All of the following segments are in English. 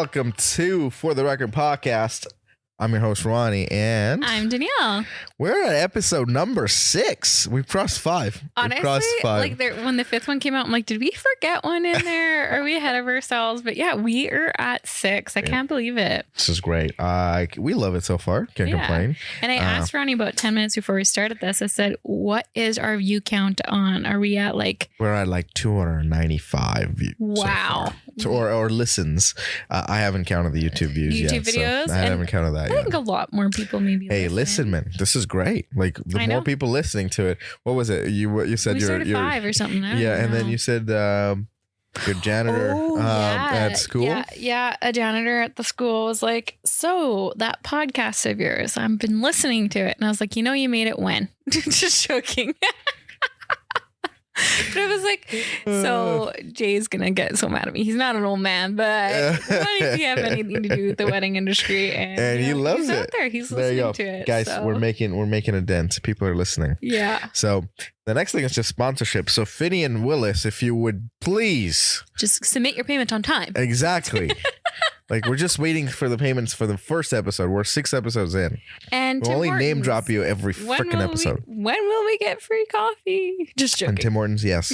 welcome to For the Record podcast. I'm your host, Rhoni, and I'm Danielle. We're at episode number 6. We've crossed 5. Honestly, like when the 5th one came out, I'm like, did we forget one in there? Are we ahead of ourselves? But yeah, we are at 6. I can't believe it. This is great. We love it so far. Can't complain. And I asked Rhoni about 10 minutes before we started this. I said, what is our view count on? Are we at like... We're at like 295 views. Wow. So or listens. I haven't counted the YouTube views yet. YouTube videos? So I haven't counted that yet. I think a lot more people maybe listen, man. This is great. Like the more people listening to it. What was it? You said we started 5 or something. And then you said your janitor at school. Yeah, a janitor at the school was like, so that podcast of yours, I've been listening to it. And I was like, you made it when? Just joking. But it was like, so Jay's going to get so mad at me. He's not an old man, but what does he have anything to do with the wedding industry? And he loves it. Out there. He's listening to it. Guys, we're making a dent. People are listening. Yeah. So the next thing is just sponsorship. So Finney and Willis, if you would please. Just submit your payment on time. Exactly. Like, we're just waiting for the payments for the first epistim. We're 6 episodes in. And we'll only name drop you every freaking episode. When will we get free coffee? Just joking. And Tim Hortons, yes.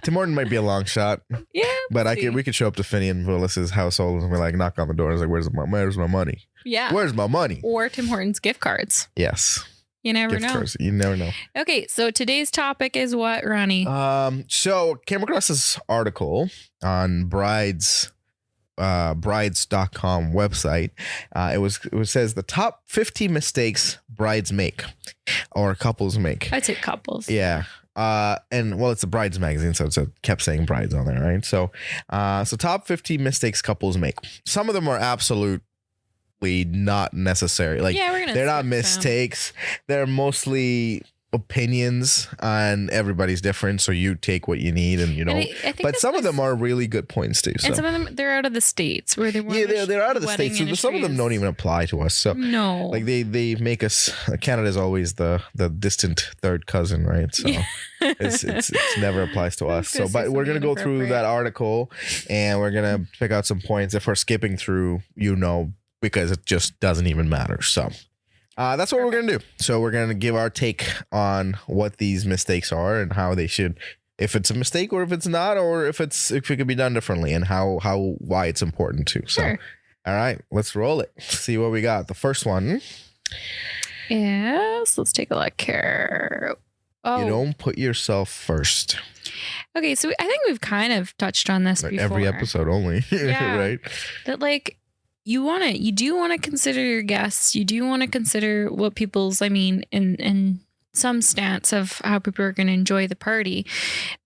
Tim Hortons might be a long shot. Yeah. But we could show up to Finney and Willis's household and we're like, knock on the door. It's like, where's my money? Yeah. Where's my money? Or Tim Hortons gift cards. Yes. You never know. Cards. You never know. Okay, so today's topic is what, Rhoni? So came across this article on brides.com website. It says the top 50 mistakes brides make or couples make. I'd say couples. Yeah. And it's a brides magazine, so it kept saying brides on there, right? So top 50 mistakes couples make. Some of them are absolutely not necessary. Like, they're not mistakes. They're mostly opinions, and everybody's different, so you take what you need and you know. But some of them are really good points too. So. And some of them, they're out of the states where they're out of the states. So some of them don't even apply to us. So no, like they make us. Canada is always the distant third cousin, right? So it's never applies to us. So, but we're gonna go through that article and we're gonna pick out some points if we're skipping through, because it just doesn't even matter. So. That's what we're going to do. So we're going to give our take on what these mistakes are and how they should, if it's a mistake or if it's not, or if it could be done differently and why it's important too. So, sure. All right, let's roll it. See what we got. The first one. Yes. Let's take a look here. Oh. You don't put yourself first. Okay. So I think we've kind of touched on this before. Every episode only. Yeah, right. That you do want to consider your guests. You do want to consider what people's, in some stance of how people are going to enjoy the party,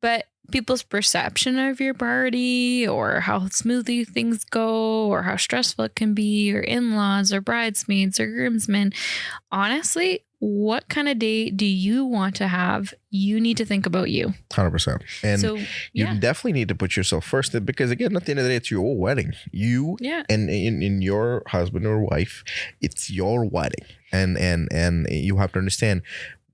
but people's perception of your party or how smoothly things go or how stressful it can be, or in-laws or bridesmaids or groomsmen. Honestly, what kind of day do you want to have? You need to think about you. 100%. And so, you definitely need to put yourself first, because again, at the end of the day, it's your wedding. You and in your husband or wife, it's your wedding. And you have to understand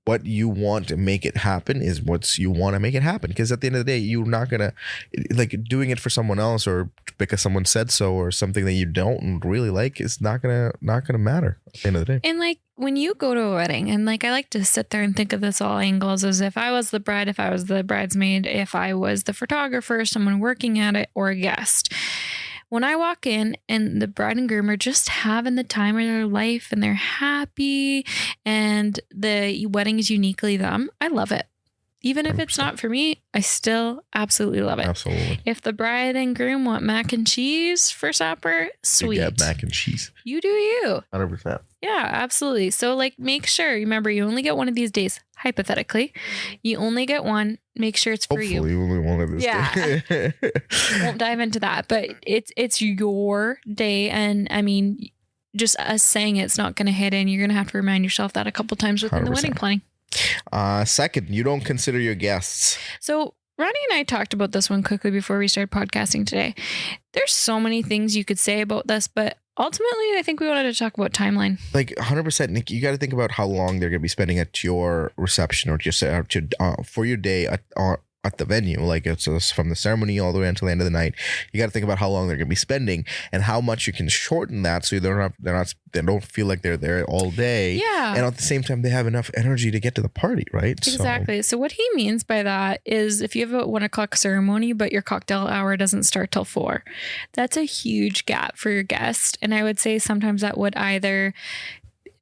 what you want to make it happen is what you want to make it happen. Because at the end of the day, you're not going to doing it for someone else or because someone said so or something that you don't really like is not going to matter at the end of the day. And when you go to a wedding, and I like to sit there and think of this all angles, as if I was the bride, if I was the bridesmaid, if I was the photographer, someone working at it, or a guest. When I walk in and the bride and groom are just having the time of their life and they're happy and the wedding is uniquely them, I love it. Even if 100%. It's not for me, I still absolutely love it. Absolutely. If the bride and groom want mac and cheese for supper, sweet. You get mac and cheese. You do you. 100%. Yeah, absolutely. So make sure, remember, you only get one of these days. Hypothetically, you only get one. Make sure it's for you. Hopefully, only one of this day. Won't dive into that, but it's your day, and just us saying it's not going to hit in. You're going to have to remind yourself that a couple times within 100%. The wedding planning. Second, you don't consider your guests. So Rhoni and I talked about this one quickly before we started podcasting today. There's so many things you could say about this, but ultimately, I think we wanted to talk about timeline. 100%, Nick, you got to think about how long they're going to be spending at your reception or just for your day at the venue. Like it's from the ceremony all the way until the end of the night. You got to think about how long they're going to be spending and how much you can shorten that so they don't feel like they're there all day. Yeah. And at the same time, they have enough energy to get to the party, right? Exactly. So what he means by that is if you have a 1 o'clock ceremony, but your cocktail hour doesn't start till 4, that's a huge gap for your guest. And I would say sometimes that would either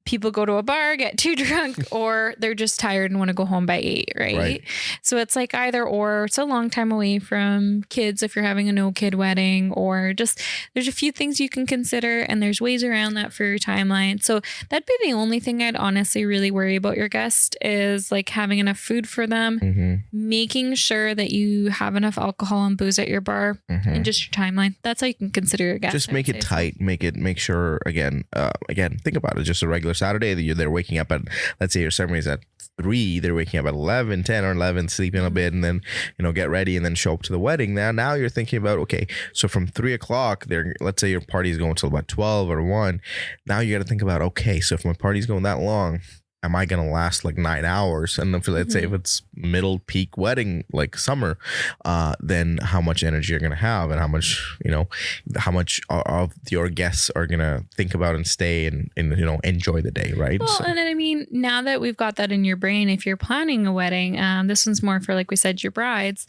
people go to a bar, get too drunk, or they're just tired and want to go home by 8, right? So it's like either or. It's a long time away from kids if you're having a no kid wedding, or just there's a few things you can consider, and there's ways around that for your timeline. So that'd be the only thing I'd honestly really worry about your guest is like having enough food for them, making sure that you have enough alcohol and booze at your bar, and just your timeline. That's how you can consider your guest. Just make it tight. Make sure again, think about it. Just a regular Saturday, they're waking up at, let's say your ceremony is at 3, they're waking up at 11, 10 or 11, sleeping a bit, and then, get ready and then show up to the wedding. Now you're thinking about, okay, so from 3 o'clock, let's say your party is going till about 12 or 1. Now you got to think about, okay, so if my party's going that long, am I going to last like 9 hours? And if, let's say if it's middle peak wedding, like summer, then how much energy you're going to have and how much of your guests are going to think about and stay and enjoy the day, right? Well, and then, I mean, now that we've got that in your brain, if you're planning a wedding, this one's more for, like we said, your brides.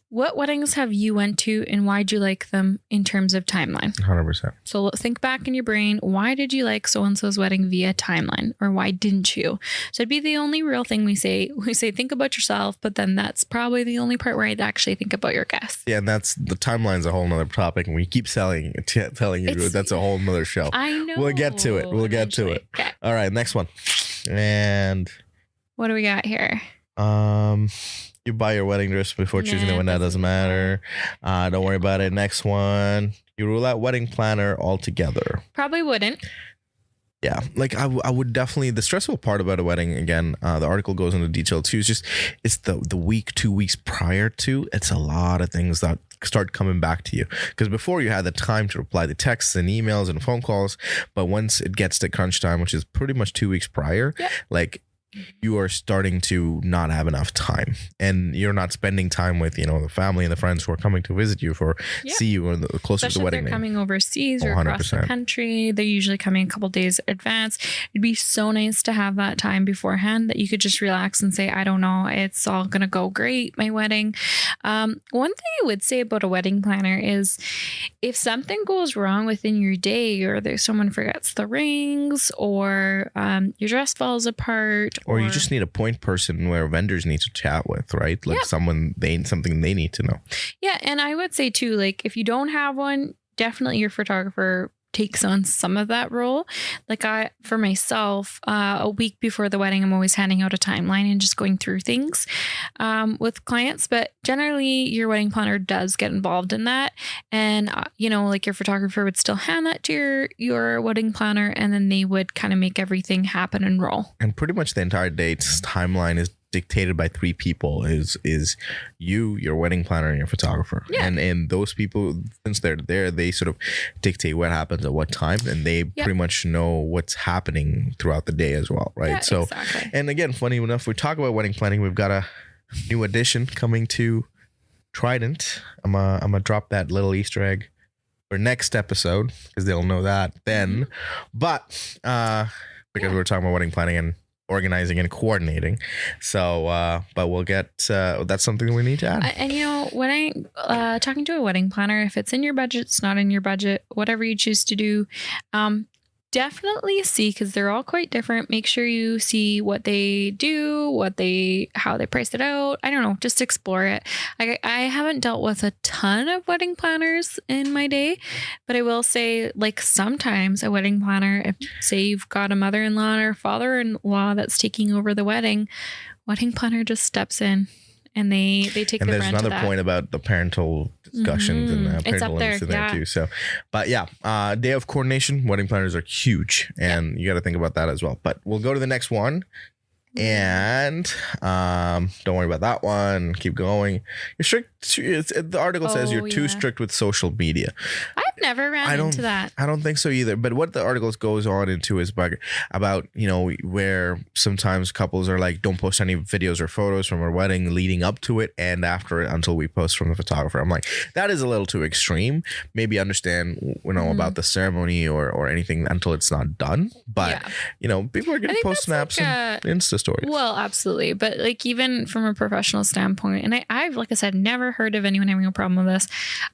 What weddings have you went to and why'd you like them in terms of timeline? 100%. So think back in your brain. Why did you like so-and-so's wedding via timeline, or why didn't you? So it'd be the only real thing we say. We say, think about yourself, but then that's probably the only part where I'd actually think about your guests. Yeah. And that's the timeline's a whole nother topic. And we keep telling you that's a whole nother show. I know. We'll get to it. Okay. All right. Next one. And what do we got here? You buy your wedding dress before choosing the one. That doesn't matter. Don't worry about it. Next one. You rule out wedding planner altogether. Probably wouldn't. Yeah. Like I would definitely, the stressful part about a wedding, again, the article goes into detail too. It's the week, 2 weeks prior to, it's a lot of things that start coming back to you. Because before you had the time to reply to texts and emails and phone calls. But once it gets to crunch time, which is pretty much 2 weeks prior, like you are starting to not have enough time, and you're not spending time with the family and the friends who are coming to visit you see you closer Especially to the wedding. If they're coming overseas or across the country, they're usually coming a couple days advance. It'd be so nice to have that time beforehand that you could just relax and say, I don't know, it's all gonna go great, my wedding. One thing I would say about a wedding planner is if something goes wrong within your day, or there's someone forgets the rings, or your dress falls apart, or you just need a point person where vendors need to chat with, right? Like something they need to know. Yeah. And I would say too, like if you don't have one, definitely your photographer takes on some of that role. Like for myself, a week before the wedding, I'm always handing out a timeline and just going through things with clients. But generally, your wedding planner does get involved in that. And, like your photographer would still hand that to your wedding planner, and then they would kind of make everything happen and roll. And pretty much the entire date's timeline is dictated by 3 people, is you, your wedding planner, and your photographer. And those people, since they're there, they sort of dictate what happens at what time, and they pretty much know what's happening throughout the day as well, right? So exactly. And again, funny enough, we talk about wedding planning, we've got a new addition coming to Trident. I'm gonna drop that little Easter egg for next episode, because they'll know that then. But because we're talking about wedding planning and organizing and coordinating, so but we'll get that's something we need to add. And when I talking to a wedding planner, if it's in your budget, it's not in your budget, whatever you choose to do, definitely see, because they're all quite different. Make sure you see what they do, how they price it out. I don't know, just explore it. I haven't dealt with a ton of wedding planners in my day, but I will say, like, sometimes a wedding planner, if say you've got a mother-in-law or father-in-law that's taking over the wedding planner just steps in. And they take the brunt of that. And there's another point about the parental discussions and parental limits in there too. So, but day of coordination, wedding planners are huge, and you got to think about that as well. But we'll go to the next one, and don't worry about that one. Keep going. Your strict the article says you're too strict with social media. I've never ran into that. I don't think so either. But what the article goes on into is about, you know, where sometimes couples are like, don't post any videos or photos from our wedding leading up to it and after it until we post from the photographer. I'm like, that is a little too extreme. Maybe understand, you know, about the ceremony or anything until it's not done. But, you know, people are going to post snaps and Insta stories. Well, absolutely. But like, even from a professional standpoint, and I've, like I said, never heard of anyone having a problem with this.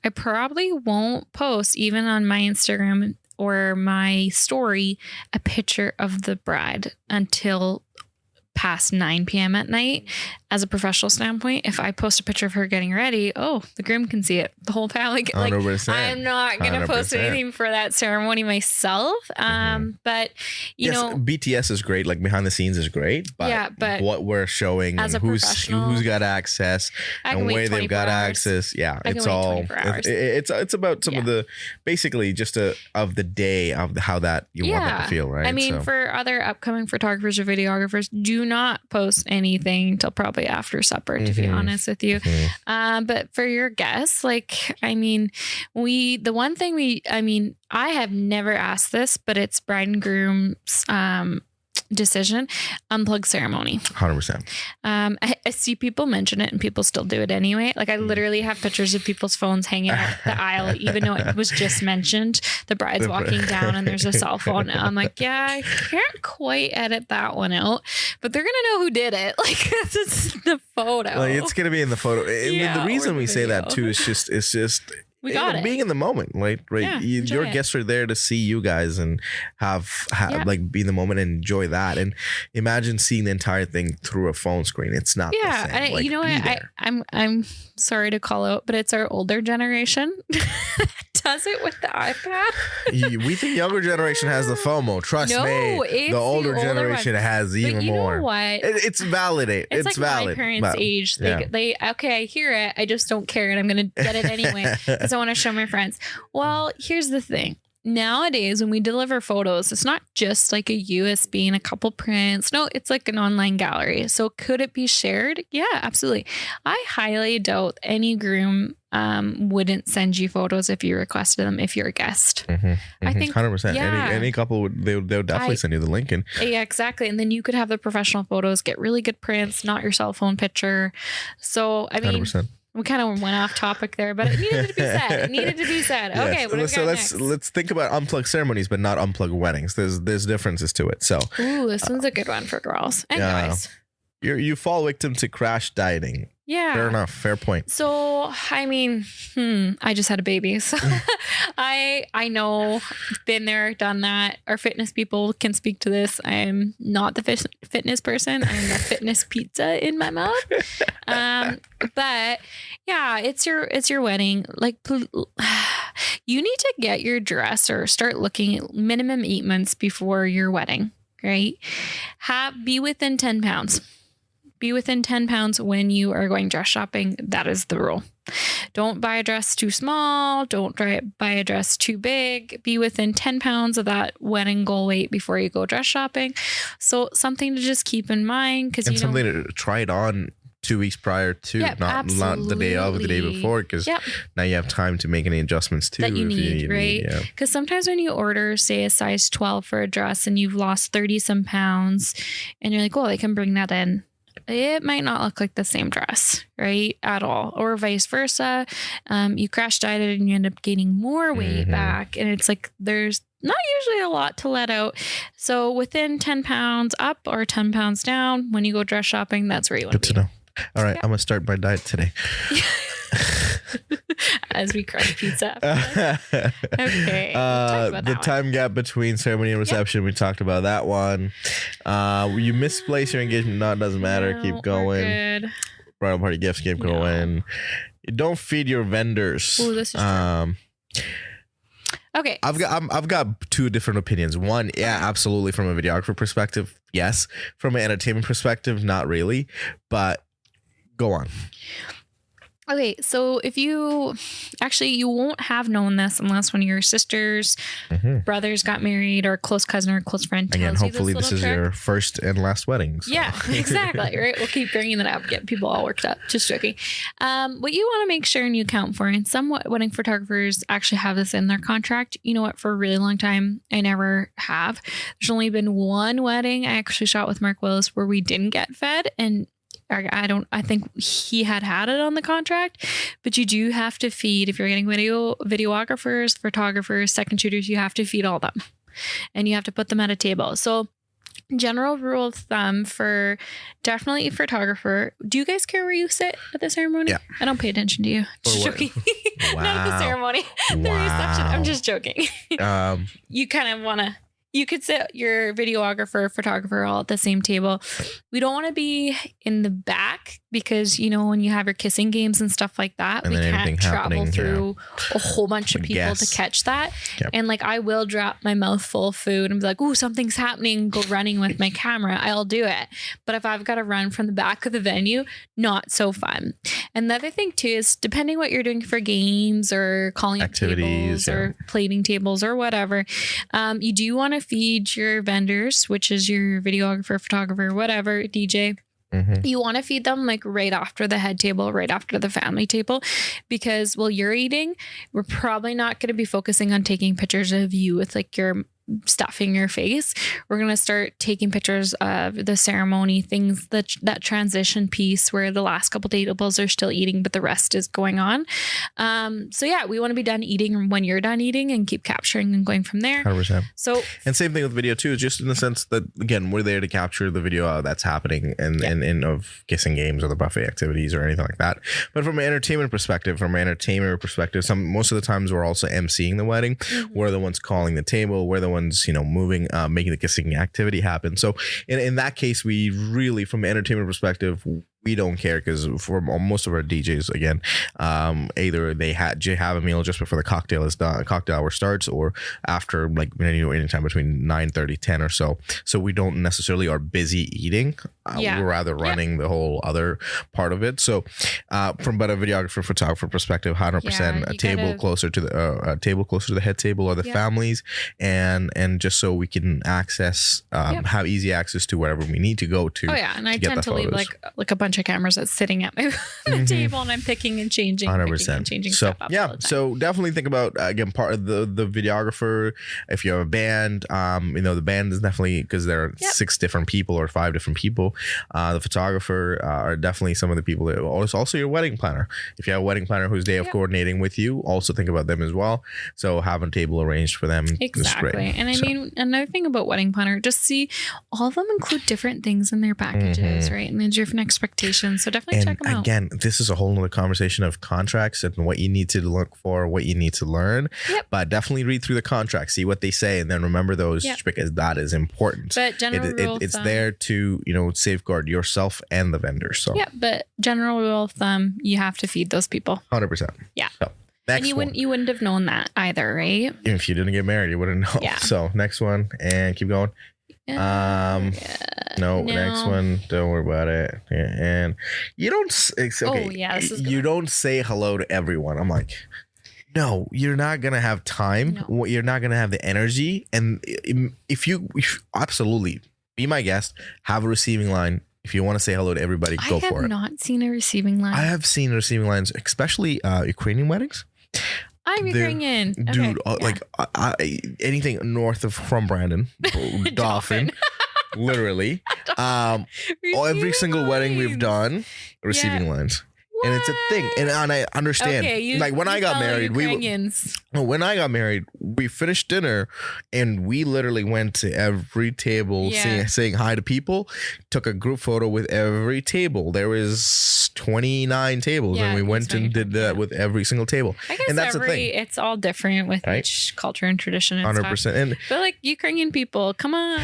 I probably won't post even on my Instagram or my story a picture of the bride until past 9 p.m. at night. As a professional standpoint, if I post a picture of her getting ready, the groom can see it. The whole family. Like, I'm not going to post anything for that ceremony myself. But you know, BTS is great. Like behind the scenes is great. But what we're showing and who's got access and where they've got access. Yeah, it's all. It's about some of the basically just of the day of how that you want it to feel, right? I mean, for other upcoming photographers or videographers, do not post anything till probably after supper, to be honest with you. But for your guests, like, I mean, I have never asked this, but it's bride and groom's decision, unplug ceremony. 100%. I see people mention it and people still do it anyway. Like, I literally have pictures of people's phones hanging out the aisle, even though it was just mentioned. The bride's walking down and there's a cell phone. I'm like, yeah, I can't quite edit that one out, but they're gonna know who did it. Like, it's the photo. Like, it's gonna be in the photo. The reason we say that too is just we got it. Being in the moment, right? Yeah, your guests are there to see you guys and have like be in the moment and enjoy that. And imagine seeing the entire thing through a phone screen. It's not the same. You know what? I'm sorry to call out, but it's our older generation does it with the iPad. We think younger generation has the FOMO. Trust me, the older generation has even more. Know what? It's validate. It's like valid. My parents' age. They okay, I hear it. I just don't care, and I'm gonna get it anyway because I want to show my friends. Well, here's the thing. Nowadays, when we deliver photos, it's not just like a USB and a couple prints. No, it's like an online gallery. So could it be shared? Yeah, absolutely. I highly doubt any groom wouldn't send you photos if you requested them if you're a guest. I think 100%. Any couple would they would definitely send you the link. And yeah, exactly. And then you could have the professional photos, get really good prints, not your cell phone picture. So I mean, 100%. We kind of went off topic there, but it needed to be said. Yes. Okay, what so let's think about unplugged ceremonies, but not unplugged weddings. There's differences to it. So this one's a good one for girls and guys. You fall victim to crash dieting. Yeah. Fair enough. Fair point. So, I mean, I just had a baby. So I know, been there, done that. Our fitness people can speak to this. I am not the fitness person. I'm the fitness pizza in my mouth. But yeah, it's your wedding. Like, you need to get your dress or start looking at minimum 8 months before your wedding, right? Be within 10 pounds. Be within 10 pounds when you are going dress shopping. That is the rule. Don't buy a dress too small. Don't buy a dress too big. Be within 10 pounds of that wedding goal weight before you go dress shopping. So something to just keep in mind. Because something to try it on 2 weeks prior to, not the day of, the day before, because now you have time to make any adjustments too that you need, right? Because sometimes when you order, say, a size 12 for a dress and you've lost 30 some pounds and you're like, oh, they can bring that in. It might not look like the same dress, right? At all. Or vice versa. You crash dieted and you end up gaining more weight back. And it's like, there's not usually a lot to let out. So within 10 pounds up or 10 pounds down, when you go dress shopping, that's where you want to be. Good to know. All right. I'm going to start my diet today. As we crush pizza. Okay. The time gap between ceremony and reception, we talked about that one. You misplace your engagement, no, it doesn't matter. Keep going. Bridal party gifts, keep going. You don't feed your vendors. Ooh, this is true. Okay. I've got two different opinions. One, absolutely, from a videographer perspective, yes. From an entertainment perspective, not really. But go on. Okay, so if you won't have known this unless one of your sisters, brothers got married, or a close cousin or a close friend tells Again, you hopefully this is trick. your first and last wedding. So. Yeah, exactly. Right. We'll keep bringing that up, get people all worked up. Just joking. What you want to make sure and you account for, and some wedding photographers actually have this in their contract. You know what? For a really long time, I never have. There's only been one wedding I actually shot with Mark Willis where we didn't get fed, and I think he had it on the contract, but you do have to feed, if you're getting videographers, photographers, second shooters, you have to feed all them and you have to put them at a table. So general rule of thumb for definitely a photographer. Do you guys care where you sit at the ceremony? Yeah. I don't pay attention to you. Just joking. Wow. Not the ceremony. The reception. I'm just joking. You kind of want to, you could sit your videographer, photographer all at the same table. We don't want to be in the back because, you know, when you have your kissing games and stuff like that, and we can't travel through a whole bunch of people to catch that. Yep. And like, I will drop my mouth full of food and be like, "Ooh, something's happening," go running with my camera. I'll do it. But if I've got to run from the back of the venue, not so fun. And the other thing too is, depending what you're doing for games or calling activities or plating tables or whatever, you do want to feed your vendors, which is your videographer, photographer, whatever, DJ. You want to feed them like right after the head table, right after the family table, because while you're eating, we're probably not going to be focusing on taking pictures of you with like your stuffing your face. We're going to start taking pictures of the ceremony, things that transition piece where the last couple tables are still eating, but the rest is going on. So yeah, we want to be done eating when you're done eating and keep capturing and going from there. 100%. So, and same thing with video too, just in the sense that, again, we're there to capture the video that's happening and of kissing games or the buffet activities or anything like that. But from an entertainment perspective, most of the times we're also emceeing the wedding. We're the ones calling the table. We're the ones, you know, moving, making the kissing activity happen. So in that case, we really, from an entertainment perspective, we don't care, because for most of our DJs, again, either they have a meal just before the cocktail hour starts, or after, like, you know, anytime between 9:30, 10 or so. So we don't necessarily are busy eating. We're rather running the whole other part of it. So from a videographer, photographer perspective, 100% a table closer to the head table or the families, and just so we can access, have easy access to wherever we need to go to. Oh yeah, and I tend to leave like a bunch of cameras that's sitting at my table, and I'm picking and changing 100%. So stuff up so definitely think about, again, part of the videographer. If you have a band, you know, the band is definitely, because there are 6 different people or 5 different people. The photographer are definitely some of the people that, also your wedding planner. If you have a wedding planner who's day of coordinating with you, also think about them as well. So have a table arranged for them. Exactly. And I mean, another thing about wedding planner, just see all of them include different things in their packages, right? And there's different expectations. So definitely check them out. Again, this is a whole nother conversation of contracts and what you need to look for, what you need to learn. But definitely read through the contract, see what they say, and then remember those, because that is important. But it's there to, you know, safeguard yourself and the vendor. So but general rule of thumb, you have to feed those people. 100%. Yeah. So, and you wouldn't have known that either, right? If you didn't get married, you wouldn't know. Yeah. So next one, and keep going. No, next one, don't worry about it. And you don't you don't say hello to everyone. I'm like, no, you're not gonna have time. No. You're not gonna have the energy. And if you absolutely be my guest, have a receiving line. If you want to say hello to everybody, go for it. I have not seen a receiving line. I have seen receiving lines, especially Ukrainian weddings. I'm Ukrainian, dude. Like anything north of from Brandon, Dauphin, literally. Every single wedding we've done, receiving lines. What? And it's a thing, and I understand. Okay, when I got married, we finished dinner, and we literally went to every table, saying hi to people. Took a group photo with every table. There was 29 tables, and we went and did that with every single table. I guess and that's the thing. It's all different with each culture and tradition. And 100%. But like Ukrainian people, come on.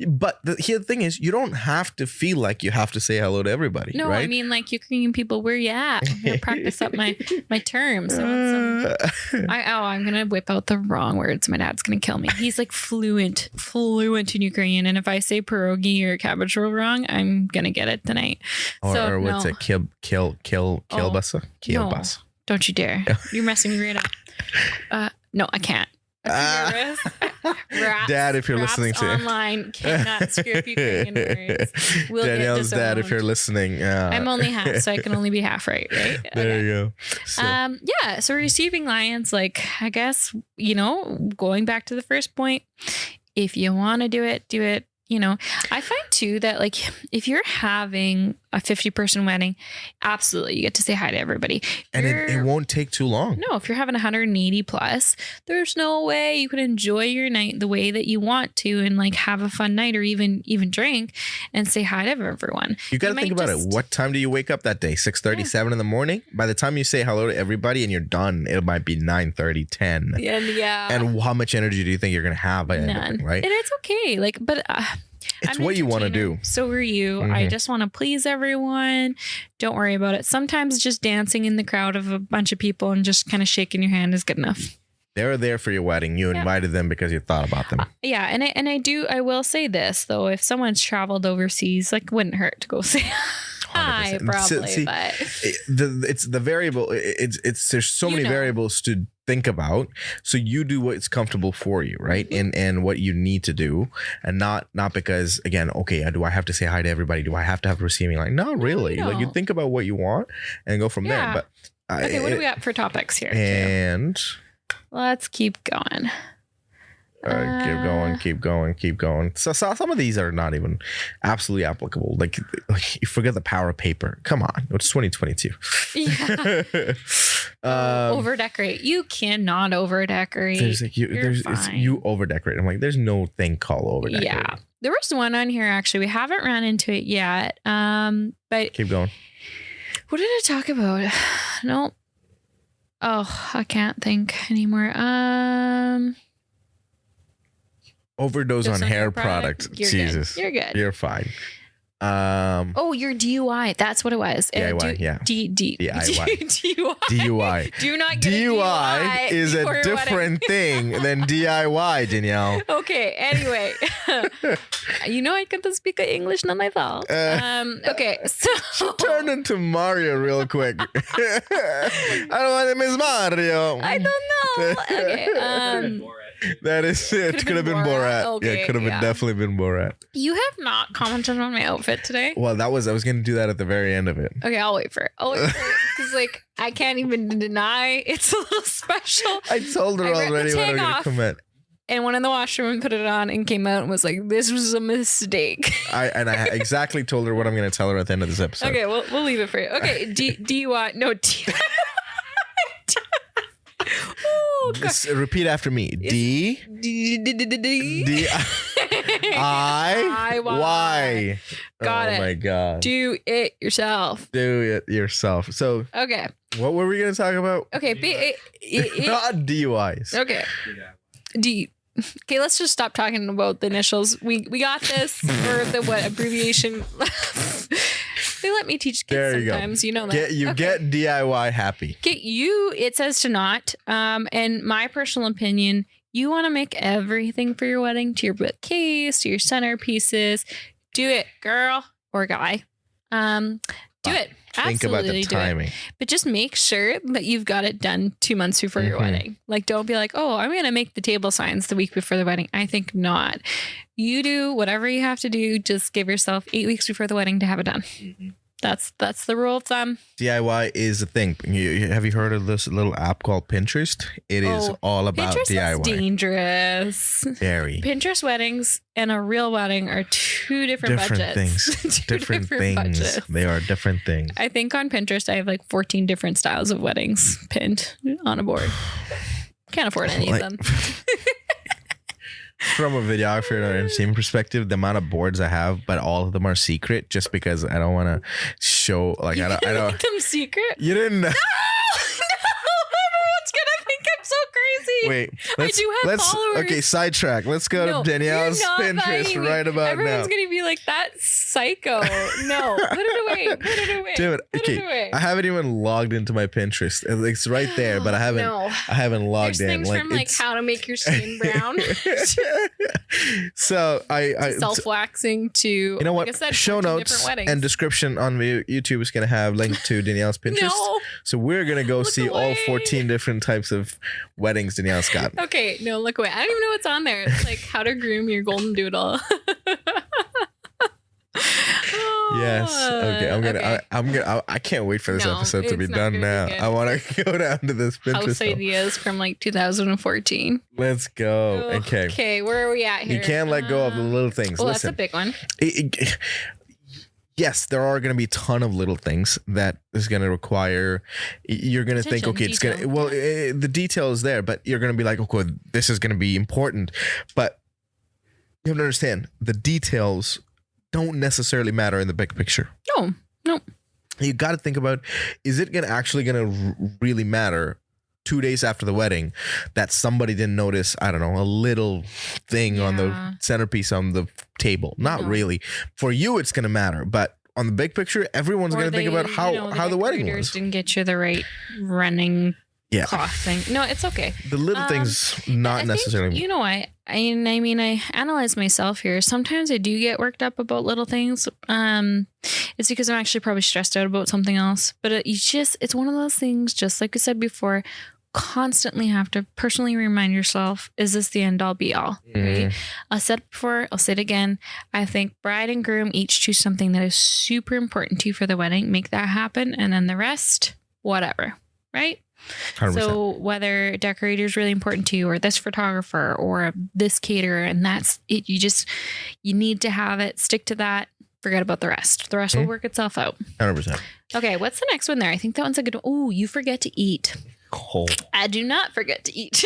But the thing is, you don't have to feel like you have to say hello to everybody. No, right? I mean, like, Ukrainian people, where you at? I'm gonna practice up my terms. I'm gonna whip out the wrong words. My dad's gonna kill me. He's like fluent in Ukrainian, and if I say pierogi or cabbage roll wrong, I'm gonna get it tonight. Or what's it? Kielbasa? Kielbasa. No, don't you dare! You're messing me right up. No, I can't. Dad, if you're listening to online, cannot screw up Ukrainian words. Danielle's dad, if you're listening, I'm only half, so I can only be half right. There you go. So. So receiving lions, like, I guess, going back to the first point, if you want to do it, do it. I find too that, like, if you're having a 50-person wedding, absolutely, you get to say hi to everybody. And it won't take too long. No, if you're having 180 plus, there's no way you can enjoy your night the way that you want to and, like, have a fun night or even drink and say hi to everyone. You got to think about it. What time do you wake up that day? 6:30, 7 in the morning? By the time you say hello to everybody and you're done, it might be 9:30, 10. Yeah. And how much energy do you think you're going to have? None. Right? And it's okay. Like, but... it's what you want to do. So are you. I just want to please everyone. Don't worry about it. Sometimes just dancing in the crowd of a bunch of people and just kind of shaking your hand is good enough. They're there for your wedding. You invited them because you thought about them. I will say this though. If someone's traveled overseas, like, wouldn't hurt to go say hi, probably. But it's the variable. It's there's so many variables to think about. So you do what's comfortable for you, right? And what you need to do, and not because, again, okay, do I have to say hi to everybody? Do I have to have a receiving line? Not really. No. Like, you think about what you want and go from there. But okay, what do we got for topics here? And let's keep going. Keep going. So some of these are not even absolutely applicable. Like you forget the power of paper. Come on, it's 2022. Yeah. Over decorate. You cannot over decorate. You over decorate. I'm like, there's no thing called over decorate. Yeah, there was one on here actually. We haven't ran into it yet. But keep going. What did I talk about? No. Oh, I can't think anymore. Overdose on hair products. Jesus. You're good. You're fine. Your DUI. That's what it was. DIY, yeah. DUI. Do not get DUI is a different thing than DIY, Danielle. Okay, anyway. I can speak English na my fault. Okay, so... She turned into Mario real quick. I don't want to miss Mario. I don't know. Okay, that is it. Could have been Borat. Okay, could have been definitely been Borat. You have not commented on my outfit today. Well, I was going to do that at the very end of it. Okay, I'll wait for it. Because, like, I can't even deny it's a little special. I told her already when I'm going to commit. And went in the washroom and put it on and came out and was like, this was a mistake. I exactly told her what I'm going to tell her at the end of this episode. Okay, we'll leave it for you. Okay, DUI. No, DUI. Repeat after me. D-I-Y. Got it. Oh my God. Do it yourself. So, okay. What were we going to talk about? Okay. Not DUIs. Okay. Okay, let's just stop talking about the initials. We got this for the abbreviation. They let me teach kids sometimes, you know that. Get DIY happy. It says to not. And my personal opinion, you want to make everything for your wedding, to your bookcase, to your centerpieces. Do it, girl or guy. Do it. Think about the timing. But just make sure that you've got it done 2 months before your wedding. Like, don't be like, oh, I'm going to make the table signs the week before the wedding. I think not. You do whatever you have to do. Just give yourself 8 weeks before the wedding to have it done. Mm-hmm. That's the rule of thumb. DIY is a thing. Have you heard of this little app called Pinterest? It is all about Pinterest DIY. Is dangerous. Very. Pinterest weddings and a real wedding are two different budgets. Things. different things. Budgets. They are different things. I think on Pinterest I have like 14 different styles of weddings pinned on a board. Can't afford any of them. From a videographer and an entertainment perspective, the amount of boards I have, but all of them are secret, just because I don't want to show. Like, I don't make them secret. You didn't know. No, everyone's gonna think I'm so crazy. Wait, I do have followers. Okay, sidetrack. Let's go to Danielle's Pinterest right about Everyone's gonna be like, that psycho. No, put it away. Put it away. Damn it. Put it away. I haven't even logged into my Pinterest. It's right there, but I haven't. No. I haven't logged There's in. things from like how to make your skin brown. So I self-waxing to, you know what? Like I said, show notes and description on YouTube is gonna have link to Danielle's Pinterest. No. So we're gonna go see all 14 different types of weddings Danielle's got. Okay, no, look away. I don't even know what's on there. It's like how to groom your golden doodle. Yes. Okay. I'm gonna. I can't wait for this episode to be done now. I want to go down to this Pinterest. House ideas from like 2014. Let's go. Oh, Okay. Okay. Where are we at here? You can't let go of the little things. Well, Listen, that's a big one. Yes, there are going to be a ton of little things that is going to require. You're going to think, okay, it's going to. Well, the detail is there, but you're going to be like, okay, this is going to be important. But you have to understand the details don't necessarily matter in the big picture. No. You got to think about, is it actually going to really matter 2 days after the wedding that somebody didn't notice, I don't know, a little thing on the centerpiece on the table? Not really. For you, it's going to matter, but on the big picture, everyone's going to think about how the wedding was. Didn't get you the right running cloth thing. No, it's okay. The little things, not necessarily. You know, I analyze myself here. Sometimes I do get worked up about little things. It's because I'm actually probably stressed out about something else. But it's one of those things, just like I said before, constantly have to personally remind yourself, is this the end all be all? Right? I said it before, I'll say it again. I think bride and groom each choose something that is super important to you for the wedding. Make that happen. And then the rest, whatever. Right? 100%. So whether a decorator is really important to you, or this photographer, or this caterer, and that's it, you need to have it, stick to that, forget about the rest. The rest will work itself out. 100%. Okay, what's the next one there? I think that one's a good one. Oh, you forget to eat. Oh. I do not forget to eat.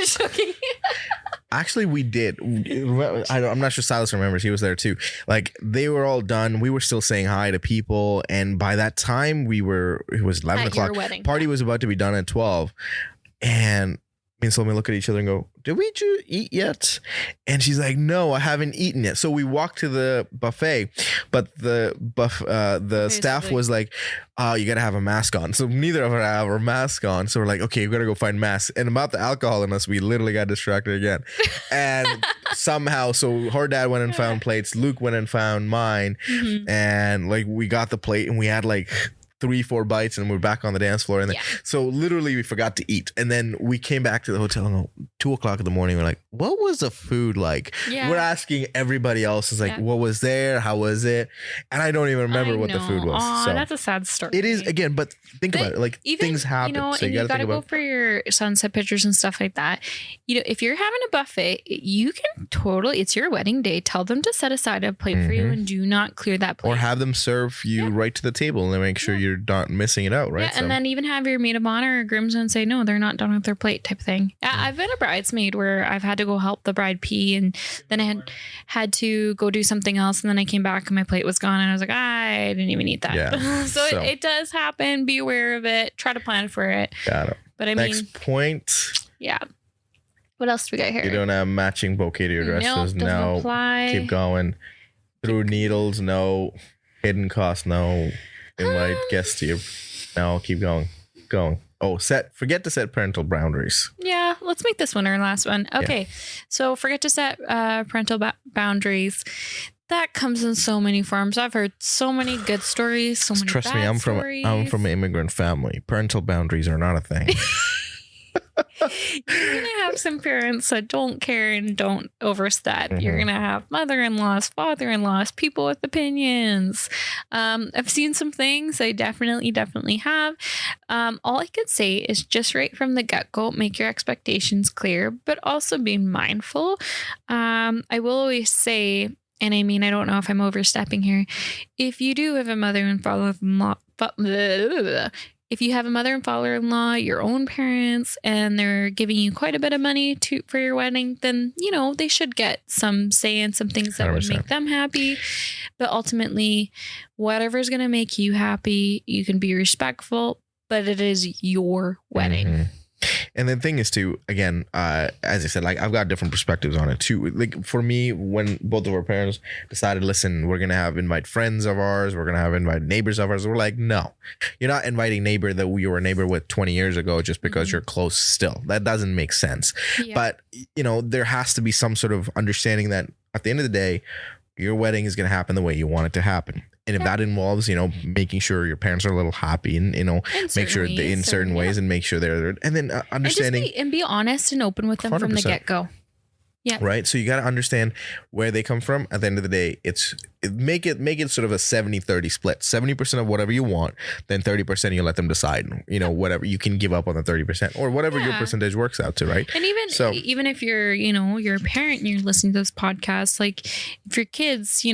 Actually, we did. I'm not sure Silas remembers. He was there too. Like, they were all done. We were still saying hi to people. And by that time, it was 11 o'clock. Party was about to be done at 12. And me and Salome look at each other and go, did we eat yet? And she's like, no, I haven't eaten yet. So we walked to the buffet, but the staff was like, oh, you got to have a mask on. So neither of us have our mask on. So we're like, okay, we got to go find masks. And about the alcohol in us, we literally got distracted again. And somehow, so her dad went and found plates. Luke went and found mine. And like, we got the plate and we had like 3-4 bites and we're back on the dance floor. And then, so literally we forgot to eat. And then we came back to the hotel and 2 o'clock in the morning. We're like, what was the food like? We're asking everybody else. It's like, what was there? How was it? And I don't even remember what the food was. Aww, so that's a sad story. It is, again, but think about it. Like, things happen. So you gotta go for your sunset pictures and stuff like that. You know, if you're having a buffet, you can it's your wedding day. Tell them to set aside a plate for you and do not clear that plate. Or have them serve you right to the table and make sure you're not missing it out, right? Yeah, and then even have your maid of honor or groomsmen say, no, they're not done with their plate type thing. I've been a bridesmaid where I've had to go help the bride pee, and then I had to go do something else, and then I came back and my plate was gone, and I was like, I didn't even eat that. Yeah. so it does happen. Be aware of it. Try to plan for it. Got it. But I mean, next point. Yeah. What else do we got here? You don't have matching bouquet to your dresses. No. Apply. Keep going. Through needles. No. Hidden cost. No. Invite guests to you. No. Keep going. Oh, forget to set parental boundaries. Yeah, let's make this one our last one. Okay, so forget to set parental boundaries. That comes in so many forms. I've heard so many good stories, so many Trust bad me, I'm stories. from an immigrant family. Parental boundaries are not a thing. You're going to have some parents that don't care and don't overstep. You're going to have mother-in-laws, father-in-laws, people with opinions. I've seen some things. I definitely have. All I could say is just right from the get-go, make your expectations clear, but also be mindful. I will always say, and I mean, I don't know if I'm overstepping here. If you do have a mother and father-in-law, if you have a mother and father-in-law, your own parents, and they're giving you quite a bit of money for your wedding, then, you know, they should get some say in some things that 100%. Would make them happy. But ultimately, whatever's going to make you happy, you can be respectful, but it is your wedding. And the thing is too, again, as I said, like I've got different perspectives on it too. Like for me, when both of our parents decided, listen, we're gonna invite friends of ours, we're gonna invite neighbors of ours. We're like, no, you're not inviting neighbor that you were a neighbor with 20 years ago just because you're close still. That doesn't make sense. Yeah. But there has to be some sort of understanding that at the end of the day, your wedding is gonna happen the way you want it to happen. And if that involves, making sure your parents are a little happy and, make sure they in certain ways and make sure they're there. And then understanding. And be honest and open with them 100%. From the get-go. Yeah. Right. So you got to understand where they come from. At the end of the day, make it sort of a 70-30 split. 70% of whatever you want, then 30% you let them decide, whatever you can give up on the 30% or whatever your percentage works out to. Right. And even if you're, you're a parent and you're listening to this podcast, like if your kids,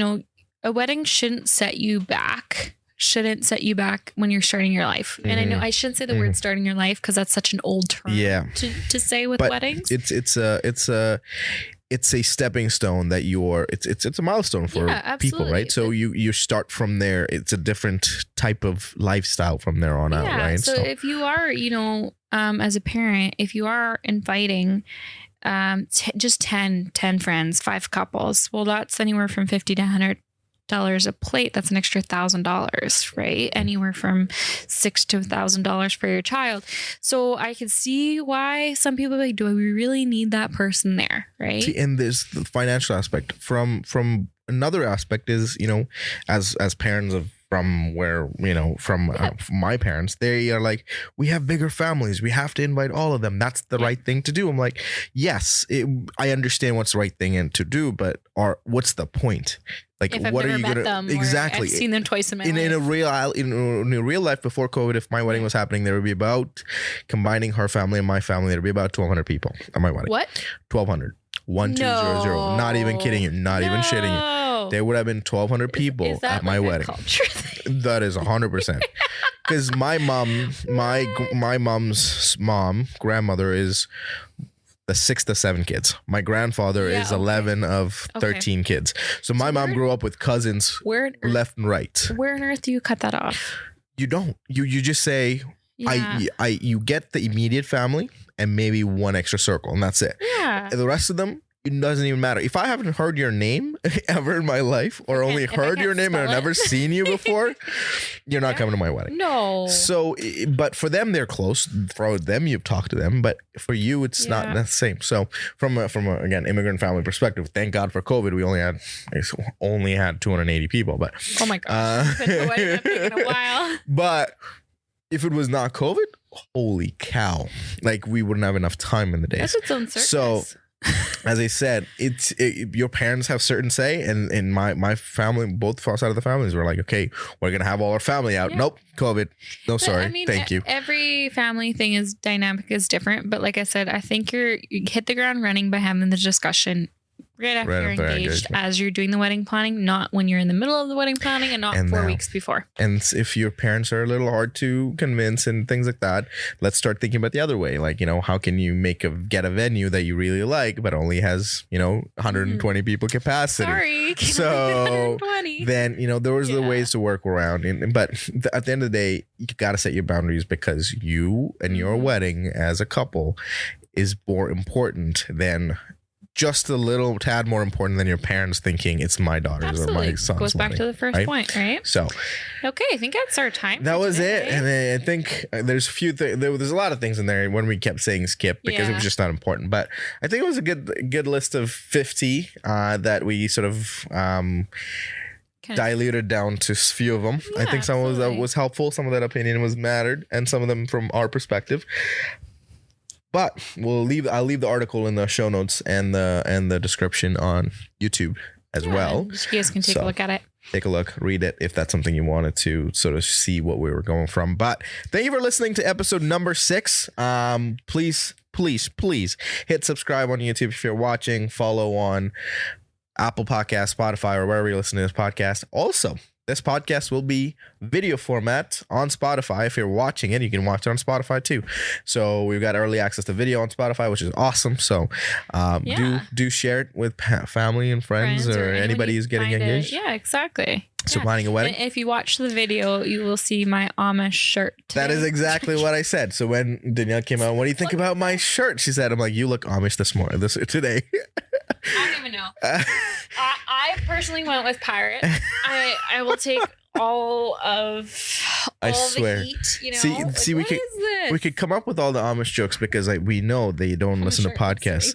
a wedding shouldn't set you back when you're starting your life. And I know I shouldn't say the word starting your life because that's such an old term to say with weddings. It's a stepping stone that it's a milestone for people, right? So you start from there. It's a different type of lifestyle from there on out, right? So if you are, as a parent, if you are inviting just 10 friends, 5 couples, well, that's anywhere from $50 to $100 a plate. That's an extra $1,000, right? Anywhere from $6,000 to $1,000 for your child. So I can see why some people are like, do we really need that person there, right? See, and there's the financial aspect. From another aspect is, as parents of from where, from my parents, they are like, we have bigger families. We have to invite all of them. That's the right thing to do. I'm like, yes, I understand what's the right thing to do, but what's the point? Like, if what I've are you going to exactly? I've seen them twice in my life. In a real life before COVID, if my wedding was happening, there would be about, combining her family and my family, there would be about 1,200 people at my wedding. What? 1,200. 1200. Not even kidding you. Not even shitting you. There would have been 1,200 people at my wedding. That is 100%. Because my mom's grandmother is the 6th of 7 kids. My grandfather is 11 of 13 kids. So my mom grew up with cousins left and right. Where on earth do you cut that off? You don't. You just say, you get the immediate family and maybe one extra circle, and that's it. Yeah. The rest of them, it doesn't even matter. If I haven't heard your name ever in my life, or only heard your name and never seen you before, you're not coming to my wedding. No. So, but for them, they're close. For them, you've talked to them, but for you, it's not the same. So, from a again, immigrant family perspective, thank God for COVID, we only had 280 people. But oh my gosh, the wedding have taken a while. But if it was not COVID, holy cow! Like, we wouldn't have enough time in the day. That's its own circus. So, as I said, your parents have certain say, and in my family, both sides of the families were like, okay, we're gonna have all our family out. Nope, COVID. No, sorry, thank you. Every family thing is different, but like I said, I think you hit the ground running by having the discussion right after you're engaged, as you're doing the wedding planning, not when you're in the middle of the wedding planning and not 4 weeks before. And if your parents are a little hard to convince and things like that, let's start thinking about the other way. Like, how can you get a venue that you really like, but only has, 120 people capacity? Sorry. So then, there was the ways to work around. But at the end of the day, you got to set your boundaries, because you and your wedding as a couple is more important than just a little tad more important than your parents thinking it's my daughter's or my son's. Goes back to the first point, right? So, okay, I think that's our time. That was it, and I think there's a few things. There's a lot of things in there when we kept saying skip because it was just not important. But I think it was a good list of 50 that we sort of diluted down to a few of them. I think some of that was helpful. Some of that opinion was mattered, and some of them from our perspective. But I'll leave the article in the show notes and the description on YouTube as well. You guys can take a look at it. Take a look, read it if that's something you wanted to sort of see what we were going from. But thank you for listening to episode number 6. Please hit subscribe on YouTube if you're watching. Follow on Apple Podcasts, Spotify, or wherever you're listening to this podcast. Also, this podcast will be video format on Spotify. If you're watching it, you can watch it on Spotify too. So we've got early access to video on Spotify, which is awesome. So do share it with family and friends or anybody who's getting engaged. Yeah, exactly. So planning a wedding? And if you watch the video, you will see my Amish shirt today. That is exactly what I said. So when Danielle came out, what do you think about my shirt? She said, I'm like, you look Amish today. I don't even know. I personally went with pirate. I will take all of swear. the heat, you know. See, we could come up with all the Amish jokes because we know that you don't listen to podcasts.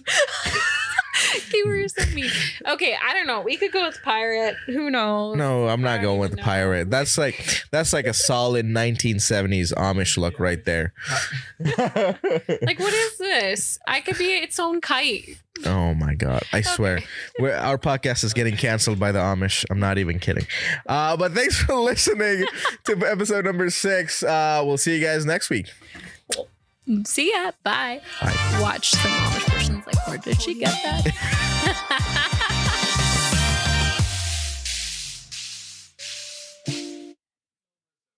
You were so mean. Okay, I don't know. We could go with pirate. Who knows? No, I'm not going with pirate. That's like a solid 1970s Amish look right there. Like, what is this? I could be its own kite. Oh my God. I swear. Our podcast is getting canceled by the Amish. I'm not even kidding. But thanks for listening to episode number 6. We'll see you guys next week. See ya. Bye. Bye. Watch some Amish person's like, where did she get that?